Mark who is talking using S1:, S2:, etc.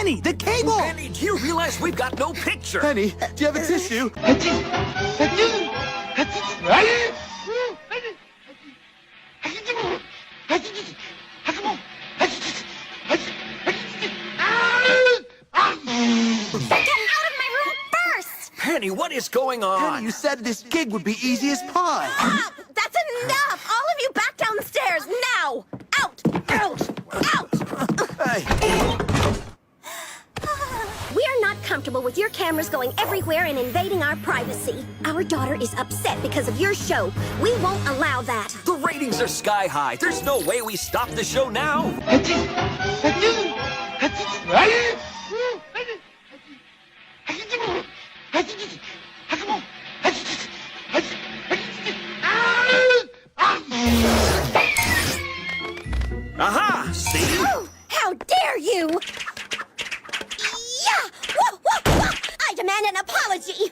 S1: Penny, the cable!
S2: Penny, do you realize we've got no picture?
S1: Penny, do you have a tissue?
S3: Get out of my room first!
S2: Penny, what is going on?
S1: Penny, you said this gig would be easy as pie.
S3: Stop! That's enough! All of you back down the stairs, now! Out! Out! Out!
S1: Hey,
S3: We are not comfortable with your cameras going everywhere and invading our privacy. Our daughter is upset because of your show. We won't allow that.
S2: The ratings are sky high. There's no way we stop the show now. Aha! See?
S3: Oh, how dare you! Yeah! Wah, wah, wah. I demand an apology!